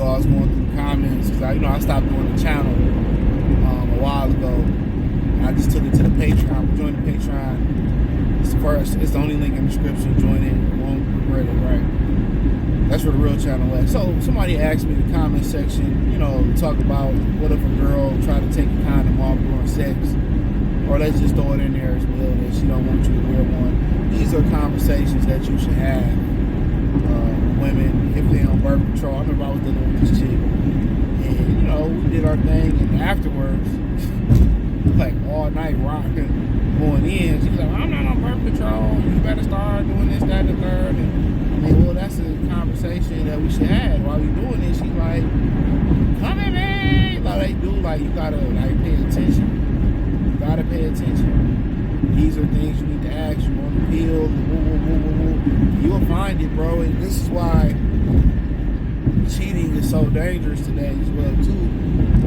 ago, I was going through the comments because I stopped doing the channel a while ago. I just took it to the Patreon. Join the Patreon. It's the first. It's the only link in the description. Join it. You won't regret it, right? That's where the real channel is. So somebody asked me in the comment section, talk about what if a girl tried to take a condom off during sex, or let's just throw it in there as well that she don't want you to wear one. These are conversations that you should have. Women, if they're on birth control. I remember I was dealing with this chick, and we did our thing, and afterwards, like all night rocking, going in. She's like, I'm not on birth control. You better start doing this, that, and the third. And well, that's a conversation that we should have while we doing this. She's like, come in, man. Like they do, like you gotta pay attention. You gotta pay attention. These are things you need to ask. You on the pill, you'll find it, bro. And this is why cheating is so dangerous today as well too,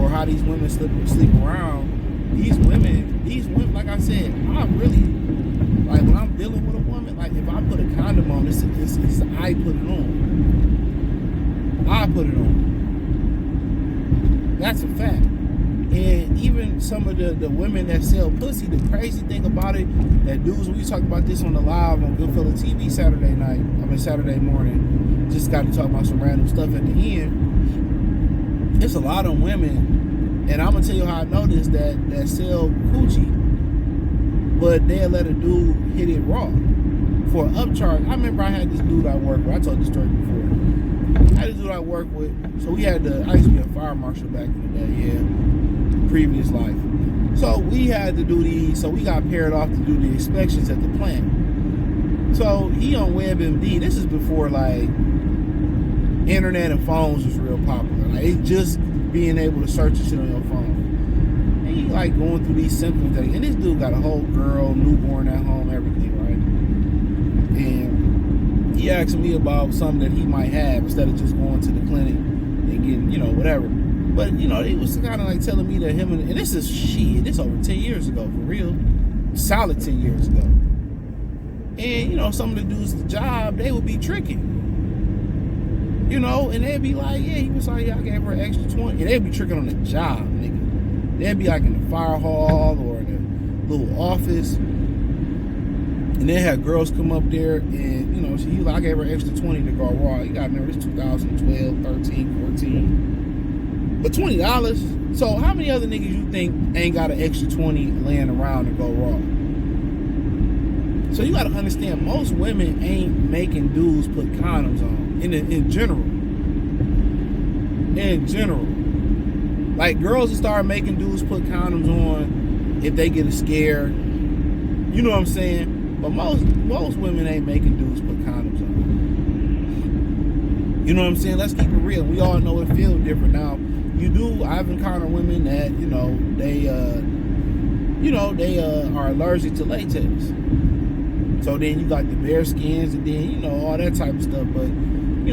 or how these women sleep around. These women, like I said, I really, like when I'm dealing with a woman, like if I put a condom on, it's I put it on. I put it on. That's a fact. And even some of the women that sell pussy, the crazy thing about it, that dudes, we talked about this on the live on Goodfella TV Saturday morning, just got to talk about some random stuff at the end. It's a lot of women, and I'm going to tell you how I know this, that sell coochie, but they'll let a dude hit it raw for an upcharge. I remember I had this dude I worked with. I told this story before. I had this dude I worked with. So I used to be a fire marshal back in the day, yeah. Previous life. So we had to do these, so we got paired off to do the inspections at the plant. So he on WebMD. This is before like internet and phones was real popular. Like it just being able to search the shit on your phone. And he like going through these symptoms and this dude got a whole girl, newborn at home, everything, right? And he asked me about something that he might have instead of just going to the clinic and getting, whatever. But, he was kind of like telling me that him and this is this over 10 years ago, for real. Solid 10 years ago. And, some of the dudes at the job, they would be tricking. And they'd be like, yeah, he was like, yeah, I gave her an extra 20. And they'd be tricking on the job, nigga. They'd be like in the fire hall or the little office. And they had girls come up there and, he was like, I gave her extra 20 to go raw. You got to remember, it's 2012, 13, 14. But $20, so how many other niggas you think ain't got an extra 20 laying around to go raw? So you gotta understand, most women ain't making dudes put condoms on in general. In general. Like girls will start making dudes put condoms on if they get a scare. You know what I'm saying? But most women ain't making dudes put condoms on. You know what I'm saying? Let's keep it real. We all know it feels different now. I've encountered women that, they are allergic to latex. So then you got the bare skins and then, all that type of stuff. But,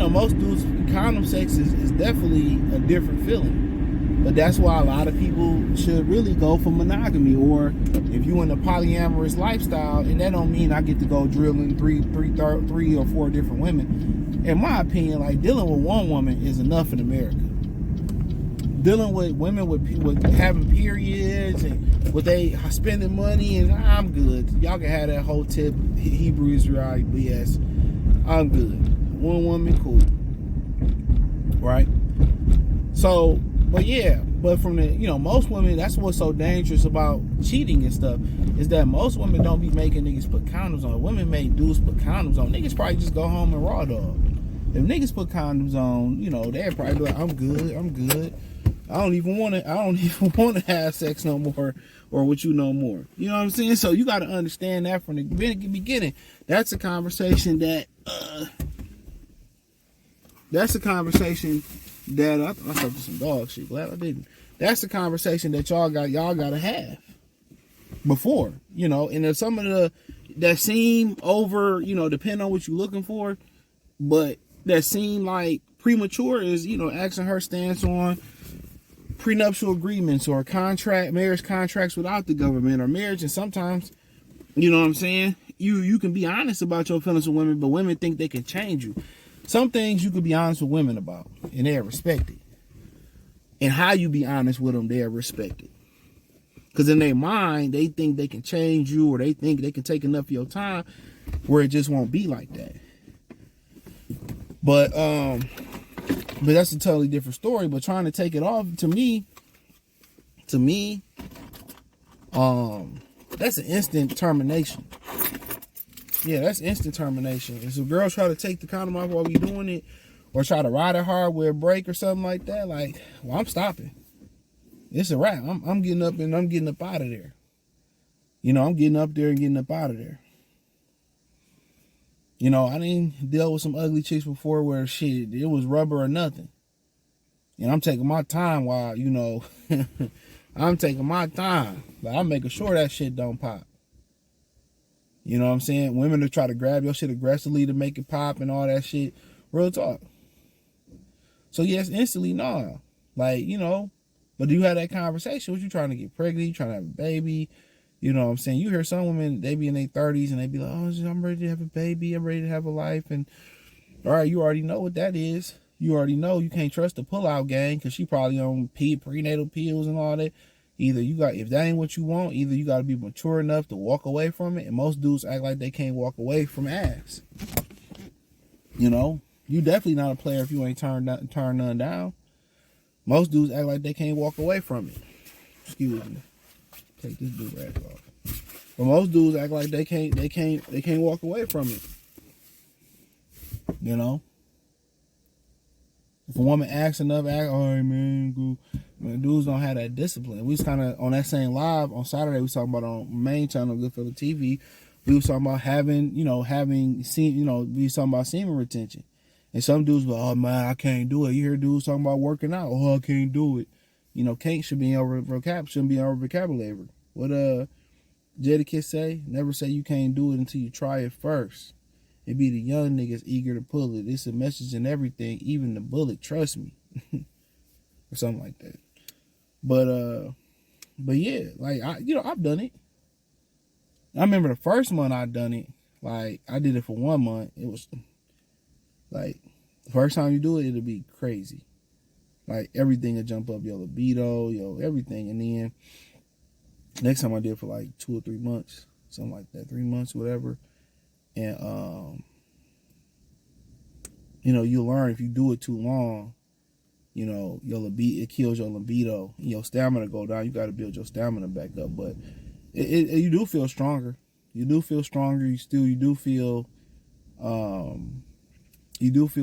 most dudes, condom sex is definitely a different feeling. But that's why a lot of people should really go for monogamy. Or if you in a polyamorous lifestyle, and that don't mean I get to go drilling three or four different women. In my opinion, like dealing with one woman is enough in America. Dealing with women with having periods and with they spending money, and I'm good. Y'all can have that whole tip Hebrew Israelite BS. I'm good. One woman, cool. Right? So, but from the, most women, that's what's so dangerous about cheating and stuff, is that most women don't be making niggas put condoms on. Women make dudes put condoms on. Niggas probably just go home and raw dog. If niggas put condoms on, they'd probably be like, I'm good. I don't even want to have sex no more or with you no more. You know what I'm saying? So you got to understand that from the beginning. That's a conversation that I thought some dog shit. Glad I didn't. That's a conversation that y'all got to have before, and there's some of the that seem over, depending on what you're looking for, but that seem like premature is, asking her stance on prenuptial agreements or marriage contracts without the government or marriage. And sometimes, you know what I'm saying, you can be honest about your feelings with women, but women think they can change you. Some things you could be honest with women about, and they'll respect it. And how you be honest with them, they'll respect it. Because in their mind, they think they can change you, or they think they can take enough of your time where it just won't be like that. But that's a totally different story. But trying to take it off, to me, that's an instant termination. Yeah, that's instant termination. If a girl try to take the condom off while we doing it, or try to ride it hard with a break or something like that, like, well, I'm stopping. It's a wrap. I'm getting up and I'm getting up out of there. You know, I'm getting up there and getting up out of there. You know, I didn't deal with some ugly chicks before where shit, it was rubber or nothing. And I'm taking my time while, you know, I'm taking my time. Like, I'm making sure that shit don't pop. You know what I'm saying? Women that try to grab your shit aggressively to make it pop and all that shit. Real talk. So yes, instantly, nah. Like, you know, but do you have that conversation? What you trying to get pregnant? You trying to have a baby? You know what I'm saying? You hear some women, they be in their 30s and they be like, oh, I'm ready to have a baby. I'm ready to have a life. And all right, you already know what that is. You already know you can't trust the pullout gang because she probably on prenatal pills and all that. Either you got, if that ain't what you want, either you got to be mature enough to walk away from it. And most dudes act like they can't walk away from ass. You know, you definitely not a player if you ain't turn none down. Most dudes act like they can't walk away from it. Excuse me. Take this do-rag off. But most dudes act like they can't walk away from it. You know? If a woman asks enough, all right, man, go. Man, dudes don't have that discipline. We was kind of on that same live on Saturday. We was talking about on main channel, Goodfellas TV. We was talking about having we was talking about semen retention. And some dudes were, oh man, I can't do it. You hear dudes talking about working out. Oh, I can't do it. You know, can't shouldn't be in our vocabulary. What Jadakiss say? Never say you can't do it until you try it first. It be the young niggas eager to pull it. It's a message in everything, even the bullet. Trust me, or something like that. But yeah, like I've done it. I remember the first month I done it. Like I did it for 1 month. It was like the first time you do it, it'll be crazy. Like everything will jump up, your libido, everything. And then next time I did it for like 2 or 3 months, something like that, 3 months, whatever. And you'll learn if you do it too long, your libido, it kills your libido, and your stamina go down. You got to build your stamina back up. But you do feel stronger. You do feel stronger. You do feel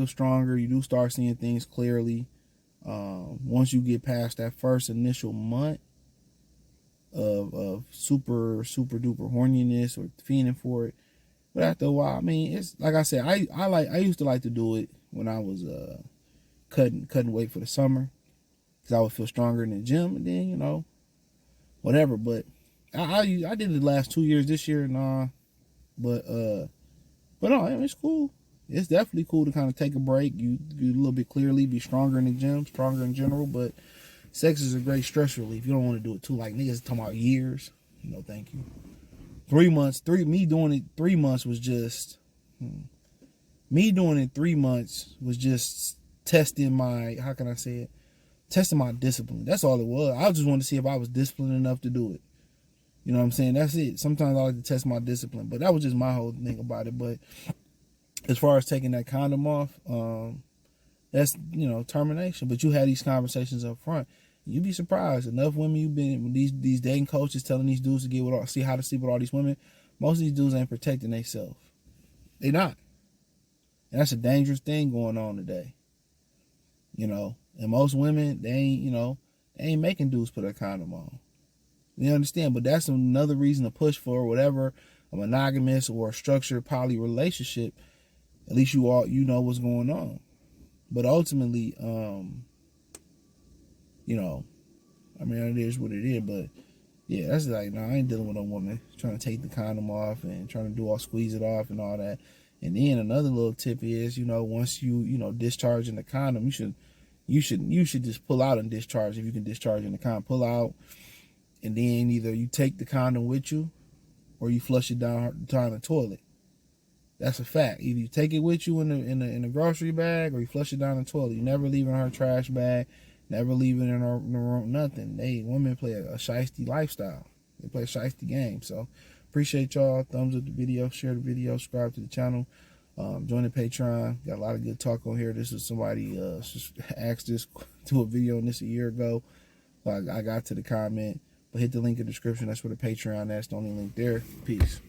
stronger. You do start seeing things clearly. Once you get past that first initial month of super duper horniness or fiending for it. But after a while, I mean, it's like I said, I used to like to do it when I was cutting weight for the summer, because I would feel stronger in the gym, and then whatever. But I did it the last 2 years. This year, nah. But no, it's cool. It's definitely cool to kind of take a break. You a little bit clearly, be stronger in the gym, stronger in general. But sex is a great stress relief. You don't want to do it too. Like niggas talking about years. Thank you. 3 months. Me doing it 3 months was just. Me doing it 3 months was just testing my. How can I say it? Testing my discipline. That's all it was. I just wanted to see if I was disciplined enough to do it. You know what I'm saying? That's it. Sometimes I like to test my discipline, but that was just my whole thing about it. But as far as taking that condom off, that's termination. But you had these conversations up front. You'd be surprised. Enough women you've been with these dating coaches telling these dudes to see how to sleep with all these women. Most of these dudes ain't protecting themselves. They not. And that's a dangerous thing going on today. And most women, they ain't making dudes put a condom on. You understand? But that's another reason to push for whatever, a monogamous or a structured poly relationship. At least you know what's going on. But ultimately, it is what it is. But yeah, that's like, I ain't dealing with a woman trying to take the condom off and trying to squeeze it off and all that. And then another little tip is, once you discharging the condom, you should just pull out and discharge. If you can discharge in the condom, pull out, and then either you take the condom with you, or you flush it down the toilet. That's a fact. Either you take it with you in the grocery bag, or you flush it down the toilet. You never leave it in her trash bag, never leave it in her room. Nothing. Women play a shiesty lifestyle. They play a shiesty game. So appreciate y'all. Thumbs up the video, share the video, subscribe to the channel. Join the Patreon. Got a lot of good talk on here. This is somebody just asked this to a video on this a year ago. So I got to the comment. But hit the link in the description. That's where the Patreon is. The only link there. Peace.